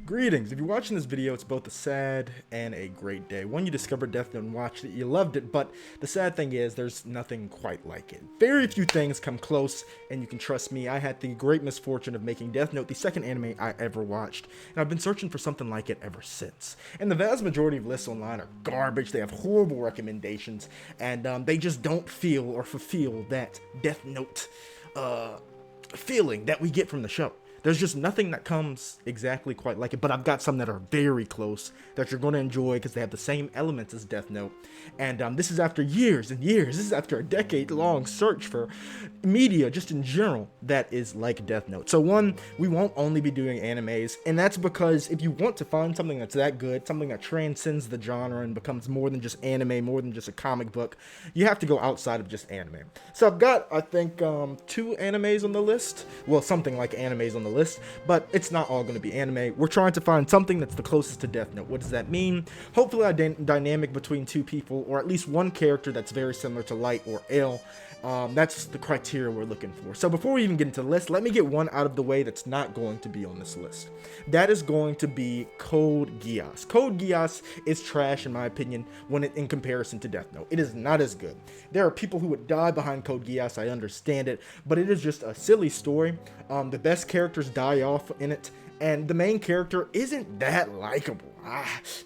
Greetings. If you're watching this video, it's both a sad and a great day. One, you discovered Death Note and watched it, you loved it, but the sad thing is there's nothing quite like it. Very few things come close, and you can trust me, I had the great misfortune of making Death Note the second anime I ever watched, and I've been searching for something like it ever since. And the vast majority of lists online are garbage, they have horrible recommendations, and they just don't feel or fulfill that Death Note feeling that we get from the show. There's just nothing that comes exactly quite like it, but I've got some that are very close that you're going to enjoy because they have the same elements as Death Note. And this is after years and years. This is after a decade-long search for media, just in general, that is like Death Note. So one, we won't only be doing animes, and that's because if you want to find something that's that good, something that transcends the genre and becomes more than just anime, more than just a comic book, you have to go outside of just anime. So I've got, I think, 2 animes on the list. Well, something like animes on the list, but it's not all going to be anime. We're trying to find something that's the closest to Death Note. What does that mean? Hopefully a dynamic between 2 people, or at least one character that's very similar to Light or L. That's the criteria we're looking for. So before we even get into the list, let me get one out of the way that's not going to be on this list. That is going to be Code Geass. Code Geass is trash in my opinion in comparison to Death Note. It is not as good. There are people who would die behind Code Geass, I understand it, but it is just a silly story. The best characters die off in it, and the main character isn't that likable.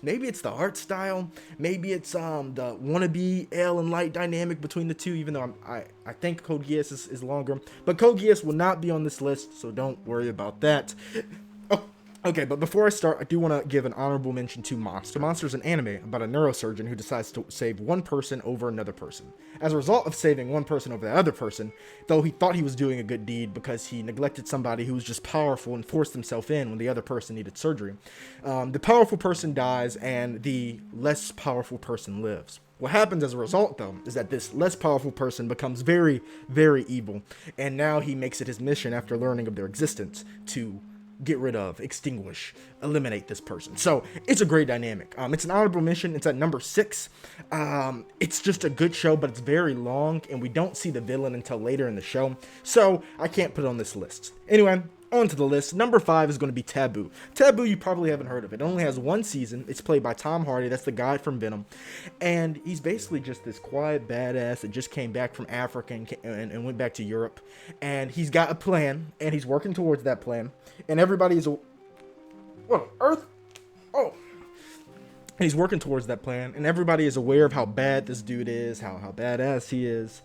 Maybe it's the art style, maybe it's the wannabe L and Light dynamic between the two, even though I think Code Geass is longer. But Code Geass will not be on this list, so don't worry about that. Okay, but before I start, I do want to give an honorable mention to Monster. Monster is an anime about a neurosurgeon who decides to save one person over another person. As a result of saving one person over the other person, though he thought he was doing a good deed because he neglected somebody who was just powerful and forced himself in when the other person needed surgery, the powerful person dies and the less powerful person lives. What happens as a result, though, is that this less powerful person becomes very, very evil, and now he makes it his mission after learning of their existence to get rid of, extinguish, eliminate this person. So it's a great dynamic. It's an honorable mention. It's at number 6. It's just a good show, but it's very long, and we don't see the villain until later in the show, so I can't put it on this list. Anyway, on to the list. Number 5 is going to be Taboo. Taboo, you probably haven't heard of it. It only has 1 season. It's played by Tom Hardy. That's the guy from Venom. And he's basically just this quiet badass that just came back from Africa and went back to Europe. And he's got a plan, and he's working towards that plan. And everybody is... What on earth? Oh. And he's working towards that plan, and everybody is aware of how bad this dude is, how badass he is.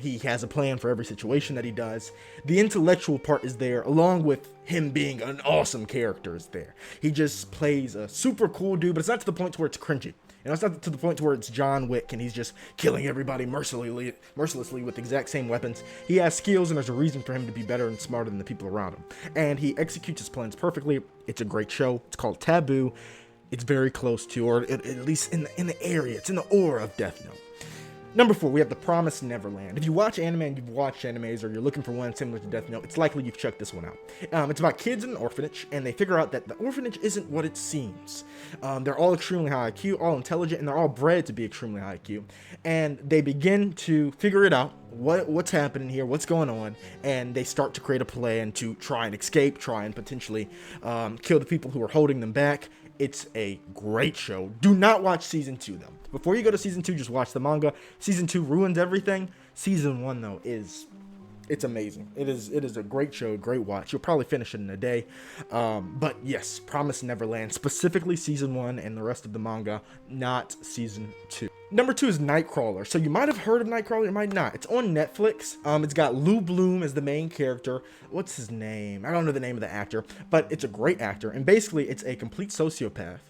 He has a plan for every situation that he does. The intellectual part is there, along with him being an awesome character is there. He just plays a super cool dude, but it's not to the point to where it's cringy. It's not to the point to where it's John Wick and he's just killing everybody mercilessly with the exact same weapons. He has skills, and there's a reason for him to be better and smarter than the people around him. And he executes his plans perfectly. It's a great show. It's called Taboo. It's very close to, or at least in the area, it's in the aura of Death Note. Number 4, we have The Promised Neverland. If you watch anime and you've watched animes, or you're looking for one similar to Death Note, it's likely you've checked this one out. It's about kids in an orphanage, and they figure out that the orphanage isn't what it seems. They're all extremely high IQ, all intelligent, and they're all bred to be extremely high IQ. And they begin to figure it out, what's happening here, what's going on, and they start to create a plan to try and escape, try and potentially kill the people who are holding them back. It's a great show. Do not watch season 2 though. Before you go to season 2, just watch the manga. Season 2 ruins everything. Season 1 though it's amazing. It is a great show, great watch. You'll probably finish it in a day. But yes, Promised Neverland, specifically season 1 and the rest of the manga, not season 2. Number 2 is Nightcrawler. So you might have heard of Nightcrawler, you might not. It's on Netflix. It's got Lou Bloom as the main character. What's his name? I don't know the name of the actor, but it's a great actor. And basically, it's a complete sociopath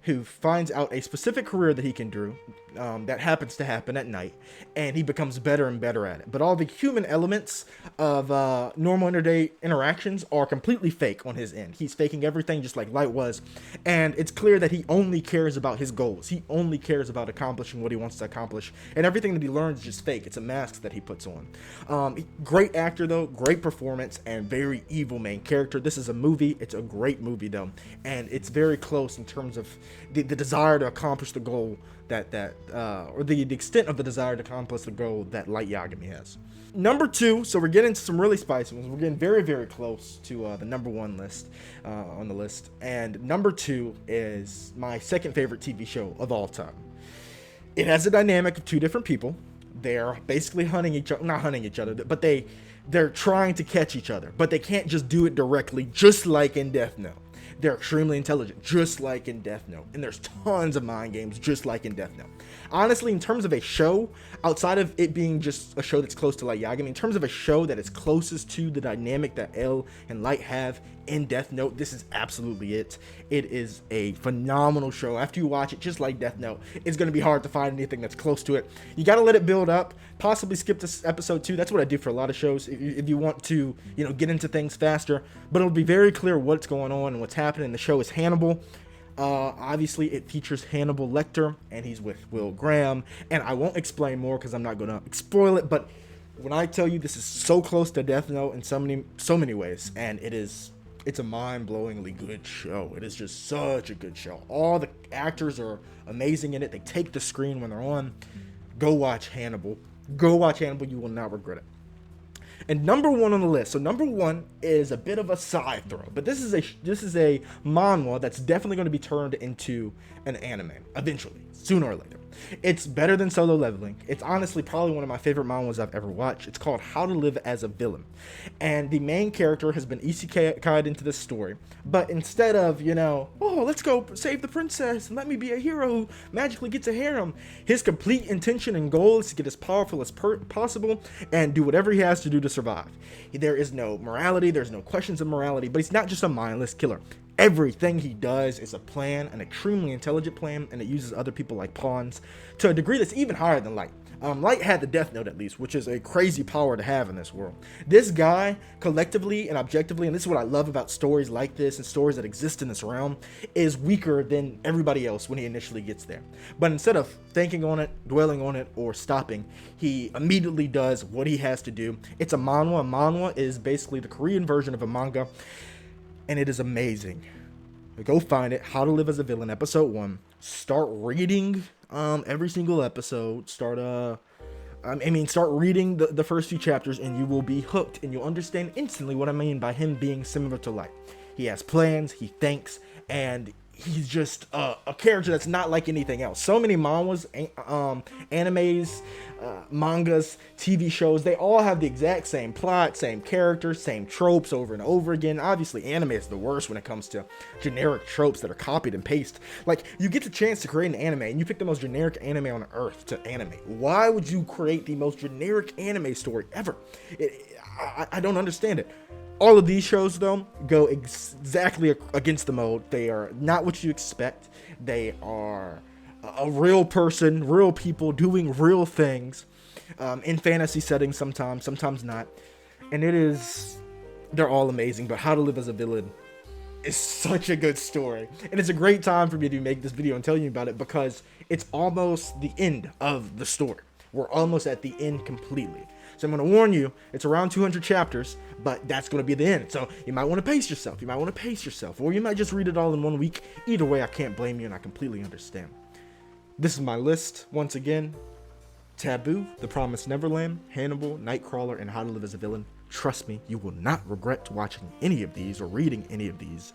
who finds out a specific career that he can do that happens to happen at night, and he becomes better and better at it. But all the human elements of normal everyday interactions are completely fake on his end. He's faking everything just like Light was, and it's clear that he only cares about his goals. He only cares about accomplishing what he wants to accomplish, and everything that he learns is just fake. It's a mask that he puts on. Great actor though, great performance, and very evil main character. This is a movie. It's a great movie though, and it's very close in terms of the desire to accomplish the goal or the extent of the desire to accomplish the goal that Light Yagami has. Number 2, so we're getting into some really spicy ones. We're getting very, very close to the number 1 list on the list. And number 2 is my second favorite TV show of all time. It has a dynamic of 2 different people. They're basically hunting each other, not hunting each other, but they're trying to catch each other, but they can't just do it directly, just like in Death Note. They're extremely intelligent, just like in Death Note. And there's tons of mind games, just like in Death Note. Honestly, in terms of a show, outside of it being just a show that's close to Light Yagami, in terms of a show that is closest to the dynamic that L and Light have in Death Note, this is absolutely it. It is a phenomenal show. After you watch it, just like Death Note, it's going to be hard to find anything that's close to it. You got to let it build up, possibly skip to episode 2. That's what I do for a lot of shows, if you want to, get into things faster. But it'll be very clear what's going on and what's happening. The show is Hannibal. Obviously, it features Hannibal Lecter, and he's with Will Graham. And I won't explain more because I'm not going to spoil it. But when I tell you this is so close to Death Note in so many ways, and it's a mind-blowingly good show. It is just such a good show. All the actors are amazing in it. They take the screen when they're on. Go watch Hannibal. Go watch Hannibal. You will not regret it. And number 1 on the list. So number 1 is a bit of a side throw, but this is a manhwa that's definitely going to be turned into an anime eventually, sooner or later. It's better than Solo Leveling. It's honestly probably one of my favorite manhwas I've ever watched. It's called How to Live as a Villain. And the main character has been isekai'd into this story. But instead of, let's go save the princess and let me be a hero who magically gets a harem, his complete intention and goal is to get as powerful as possible and do whatever he has to do to survive. There is no morality. There's no questions of morality. But he's not just a mindless killer. Everything he does is a plan, an extremely intelligent plan, and it uses other people like pawns to a degree that's even higher than Light. Light had the Death Note at least, which is a crazy power to have in this world. This guy, collectively and objectively, and this is what I love about stories like this and stories that exist in this realm, is weaker than everybody else when he initially gets there. But instead of thinking on it, dwelling on it, or stopping, he immediately does what he has to do. It's a manhwa. A manhwa is basically the Korean version of a manga. And it is amazing. Go find it. How to Live as a Villain, episode 1. Start reading every single episode. Start reading the first few chapters, and you will be hooked, and you'll understand instantly what I mean by him being similar to Light. He has plans, he thinks, and he's just a character that's not like anything else. So many manhwas, animes, mangas, TV shows, they all have the exact same plot, same characters, same tropes over and over again. Obviously, anime is the worst when it comes to generic tropes that are copied and pasted. Like, you get the chance to create an anime, and you pick the most generic anime on earth to animate. Why would you create the most generic anime story ever? I don't understand it. All of these shows, though, go exactly against the mode. They are not what you expect. They are a real person, real people doing real things in fantasy settings sometimes not. And they're all amazing. But How to Live as a Villain is such a good story. And it's a great time for me to make this video and tell you about it because it's almost the end of the story. We're almost at the end completely. So I'm going to warn you, it's around 200 chapters, but that's going to be the end. So you might want to pace yourself. Or you might just read it all in one week. Either way, I can't blame you, and I completely understand. This is my list. Once again, Taboo, The Promised Neverland, Hannibal, Nightcrawler, and How to Live as a Villain. Trust me, you will not regret watching any of these or reading any of these.